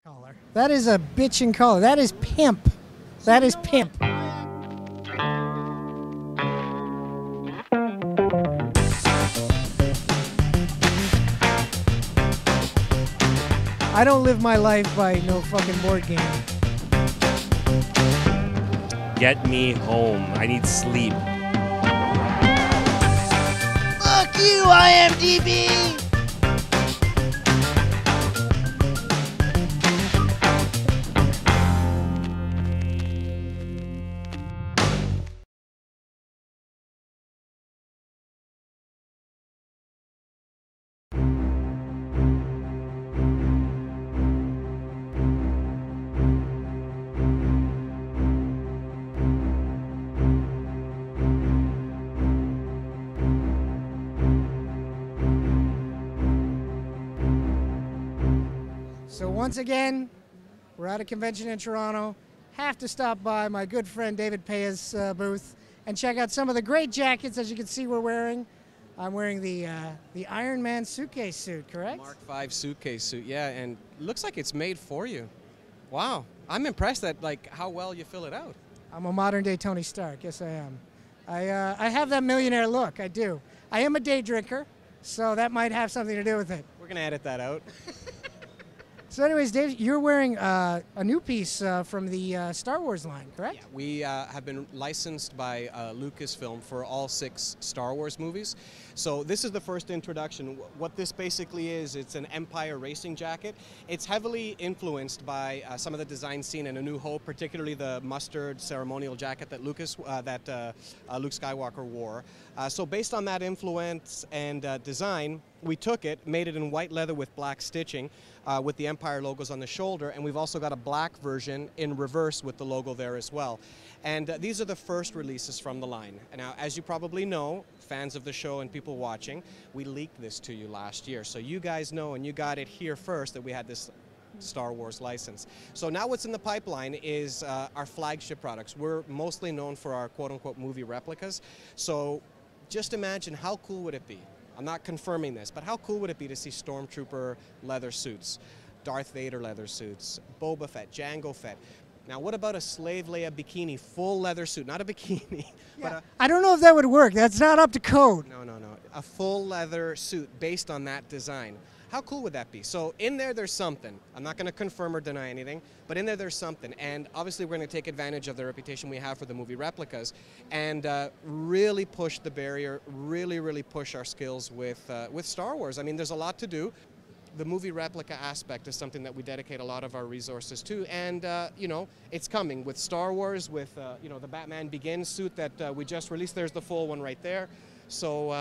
Collar. That is a bitchin' collar. That is pimp. That is pimp. I don't live my life by no fucking board game. Get me home. I need sleep. Fuck you, IMDb! So once again, we're at a convention in Toronto. Have to stop by my good friend David Paya's booth and check out some of the great jackets. As you can see, we're wearing. I'm wearing the Iron Man suitcase suit, correct? Mark V suitcase suit, yeah, and looks like it's made for you. Wow, I'm impressed at how well you fill it out. I'm a modern day Tony Stark. Yes, I am. I have that millionaire look. I do. I am a day drinker, so that might have something to do with it. We're gonna edit that out. So anyways, Dave, you're wearing a new piece from the Star Wars line, correct? Yeah, we have been licensed by Lucasfilm for all 6 Star Wars movies. So this is the first introduction. What this basically is, it's an Empire racing jacket. It's heavily influenced by some of the designs seen in A New Hope, particularly the mustard ceremonial jacket that Luke Skywalker wore. So based on that influence and design, we took it, made it in white leather with black stitching, with the Empire logos on the shoulder, and we've also got a black version in reverse with the logo there as well. And these are the first releases from the line. And now, as you probably know, fans of the show and people watching, we leaked this to you last year. So you guys know, and you got it here first, that we had this Star Wars license. So now what's in the pipeline is our flagship products. We're mostly known for our quote-unquote movie replicas. So just imagine how cool would it be? I'm not confirming this, but how cool would it be to see Stormtrooper leather suits, Darth Vader leather suits, Boba Fett, Jango Fett. Now, what about a Slave Leia bikini, full leather suit? Not a bikini, but I don't know if that would work. That's not up to code. No. A full leather suit based on that design. How cool would that be? So in there's something. I'm not going to confirm or deny anything, but in there's something. And obviously we're going to take advantage of the reputation we have for the movie replicas and really push the barrier, really push our skills with Star Wars. I mean, there's a lot to do. The movie replica aspect is something that we dedicate a lot of our resources to, and you know, it's coming with Star Wars, with you know, the Batman Begins suit that we just released. There's the full one right there. So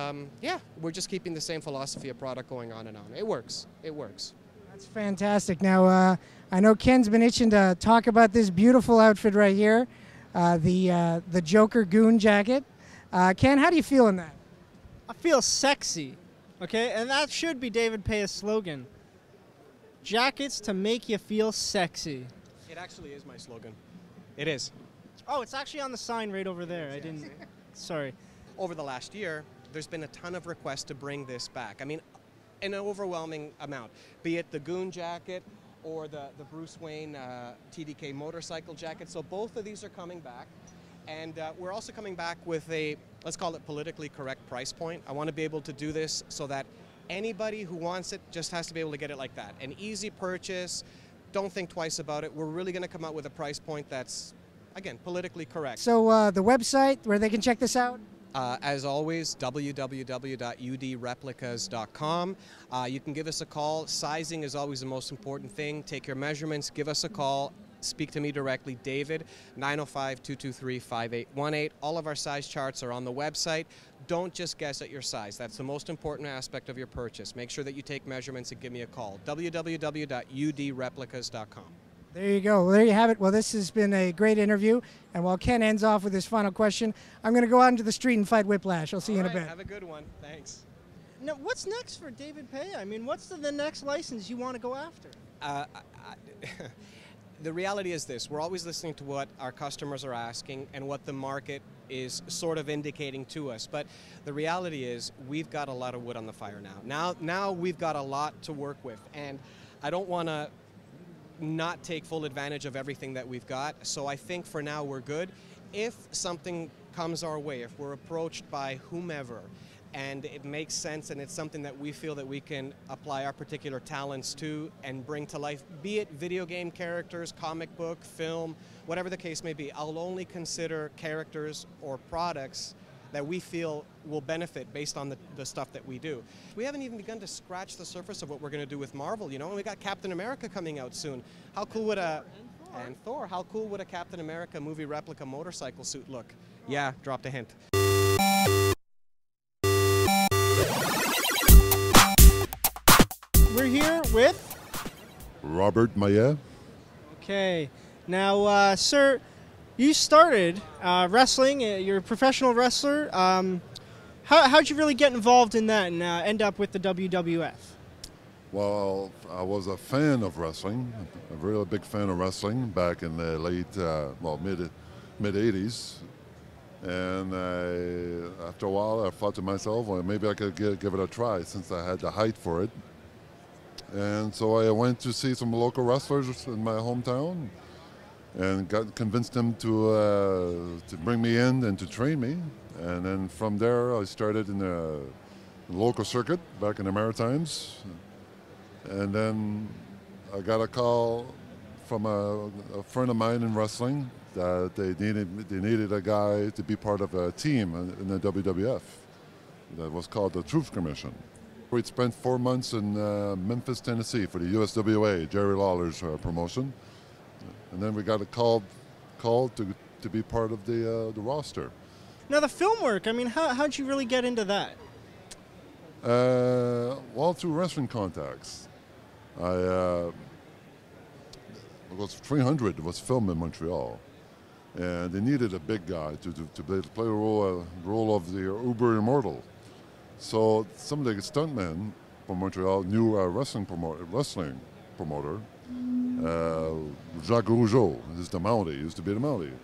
yeah, we're just keeping the same philosophy of product going on and on. It works. It works. That's fantastic. Now, I know Ken's been itching to talk about this beautiful outfit right here, the Joker Goon jacket. Ken, how do you feel in that? I feel sexy, okay? And that should be David Paya's slogan. Jackets to make you feel sexy. It actually is my slogan. It is. Oh, it's actually on the sign right over there. I didn't. Sorry. Over the last year, there's been a ton of requests to bring this back. I mean, an overwhelming amount, be it the Goon jacket or the Bruce Wayne TDK motorcycle jacket. So both of these are coming back. And we're also coming back with a, let's call it politically correct price point. I want to be able to do this so that anybody who wants it just has to be able to get it like that. An easy purchase, don't think twice about it. We're really going to come out with a price point that's, again, politically correct. So the website where they can check this out? As always, www.udreplicas.com. You can give us a call. Sizing is always the most important thing. Take your measurements, give us a call. Speak to me directly, David, 905-223-5818. All of our size charts are on the website. Don't just guess at your size. That's the most important aspect of your purchase. Make sure that you take measurements and give me a call. www.udreplicas.com. There you go. Well, there you have it. Well, this has been a great interview. And while Ken ends off with his final question, I'm going to go out into the street and fight Whiplash. I'll see you in a bit. Have a good one. Thanks. Now, what's next for David Paya? I mean, what's the next license you want to go after? The reality is this. We're always listening to what our customers are asking and what the market is sort of indicating to us. But the reality is we've got a lot of wood on the fire now. Now we've got a lot to work with. And I don't want to not take full advantage of everything that we've got. So I think for now we're good. If something comes our way, if we're approached by whomever, and it makes sense and it's something that we feel that we can apply our particular talents to and bring to life, be it video game characters, comic book, film, whatever the case may be, I'll only consider characters or products that we feel will benefit based on the stuff that we do. We haven't even begun to scratch the surface of what we're going to do with Marvel, you know, and we got Captain America coming out soon. How cool would and Thor, how cool would a Captain America movie replica motorcycle suit look? Yeah, dropped a hint. We're here with Robert Maillet. Okay. Now, sir, you started wrestling. You're a professional wrestler. How'd you really get involved in that and end up with the WWF? Well, I was a fan of wrestling, a really big fan of wrestling back in the late, mid 80s. And after a while, I thought to myself, well, maybe I could give it a try since I had the height for it. And so I went to see some local wrestlers in my hometown and convinced them to bring me in and to train me. And then from there, I started in the local circuit back in the Maritimes. And then I got a call from a friend of mine in wrestling that they needed a guy to be part of a team in the WWF that was called the Truth Commission. We'd spent 4 months in Memphis, Tennessee for the USWA, Jerry Lawler's promotion. And then we got a call to be part of the roster. Now, the film work, I mean, how'd you really get into that? Well, through wrestling contacts. It was 300 was filmed in Montreal. And they needed a big guy to play the role of the Uber Immortal. So some of the stuntmen from Montreal knew a wrestling promoter, Jacques Rougeau, used to be the Mountie.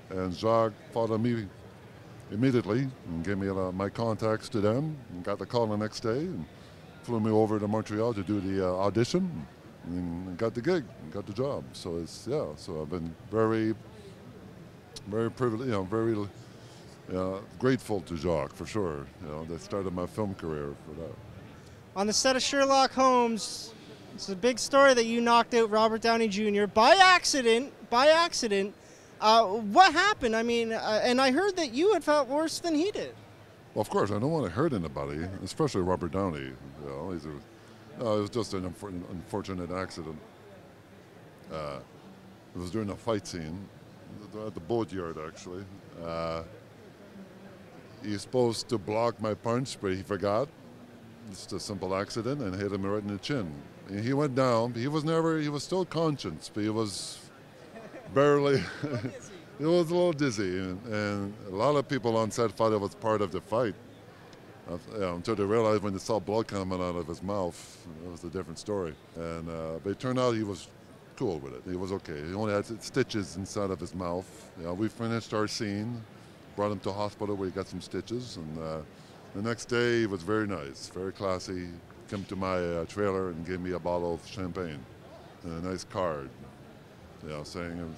And Jacques thought of me immediately and gave me my contacts to them and got the call the next day and flew me over to Montreal to do the audition and got the gig, and got the job. So so I've been very privileged, very grateful to Jacques for sure. That started my film career for that. On the set of Sherlock Holmes, it's a big story that you knocked out Robert Downey Jr. by accident. What happened? I mean, and I heard that you had felt worse than he did. Well, of course, I don't want to hurt anybody, especially Robert Downey. It was just an unfortunate accident. It was during a fight scene at the boatyard, actually. He's supposed to block my punch, but he forgot. It's a simple accident and hit him right in the chin. And he went down. He was still conscious, but he was barely, he was a little dizzy. And a lot of people on set thought it was part of the fight. Until they realized when they saw blood coming out of his mouth, it was a different story. And but it turned out he was cool with it. He was okay. He only had stitches inside of his mouth. We finished our scene, brought him to a hospital where he got some stitches, and the next day he was very nice, very classy. Came to my trailer and gave me a bottle of champagne and a nice card, saying.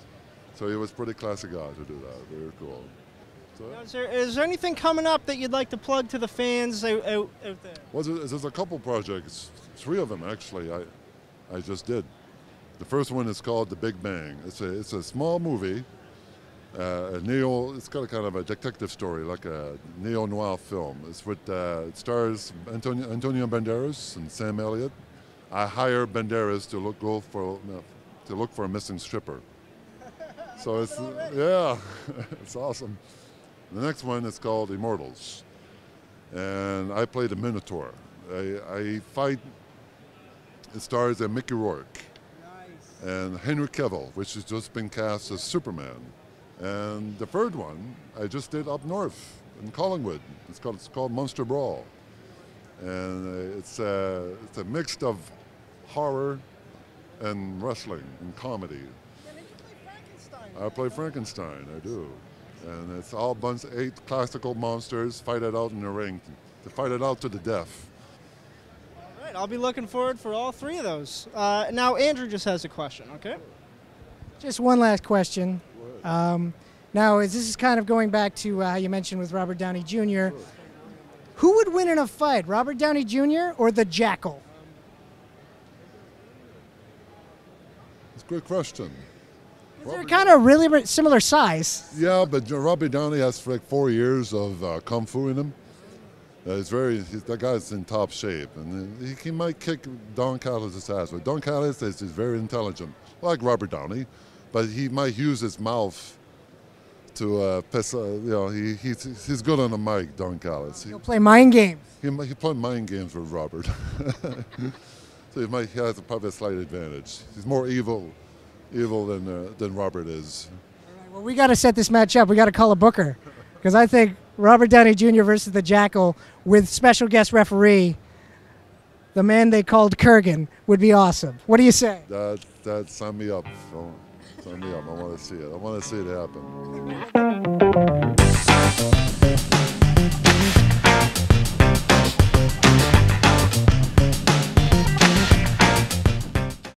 So he was a pretty classy guy to do that. Very cool. So, is there anything coming up that you'd like to plug to the fans out there? Well, there's a couple projects, 3 of them actually. I just did. The first one is called The Big Bang. It's a small movie. It's got a kind of a detective story, like a neo-noir film. It stars Antonio Banderas and Sam Elliott. I hire Banderas to look for a missing stripper. So it's awesome. The next one is called Immortals, and I play the Minotaur. I fight. It stars Mickey Rourke and Henry Cavill, which has just been cast as Superman. And the third one I just did up north in Collingwood. It's called Monster Brawl, and it's a mix of horror and wrestling and comedy. Yeah, did you play Frankenstein? I play Frankenstein. I do, and it's all 8 classical monsters fight it out in the ring, to fight it out to the death. All right, I'll be looking forward for all three of those. Now, Andrew just has a question, okay? Just one last question. Now, this is kind of going back to how you mentioned with Robert Downey Jr. Who would win in a fight, Robert Downey Jr. or the Jackal? It's a good question. They're kind of really similar size. Yeah, but Robert Downey has like 4 years of kung fu in him. That guy's in top shape, and he might kick Don Callis' ass. But Don Callis is very intelligent, like Robert Downey, but he might use his mouth to piss. He's good on the mic, Don Callis. He'll play mind games. He play mind games with Robert, so he has probably a slight advantage. He's more evil than Robert is. All right, well, we got to set this match up. We got to call a booker, because I think Robert Downey Jr. versus the Jackal with special guest referee, the man they called Kurgan, would be awesome. What do you say? That sign me up. Sign me up. I want to see it. I want to see it happen.